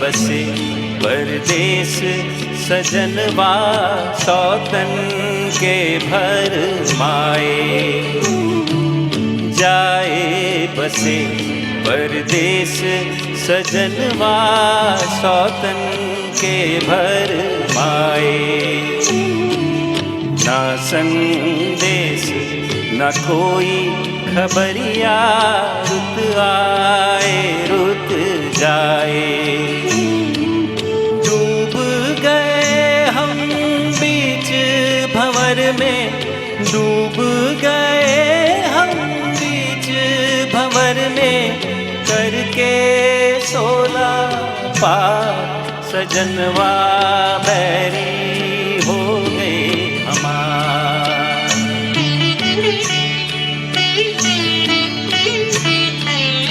बसे परदेस सजनवा सौतन के भर माए। जाए बसे परदेस सजनवा सौतन के भर माए। ना संदेश न कोई खबरिया, रुत आए रुत जाए। डूब गए हम बीच भंवर में, डूब गए हम बीच भंवर में, करके 16 पार सजनवा बैरी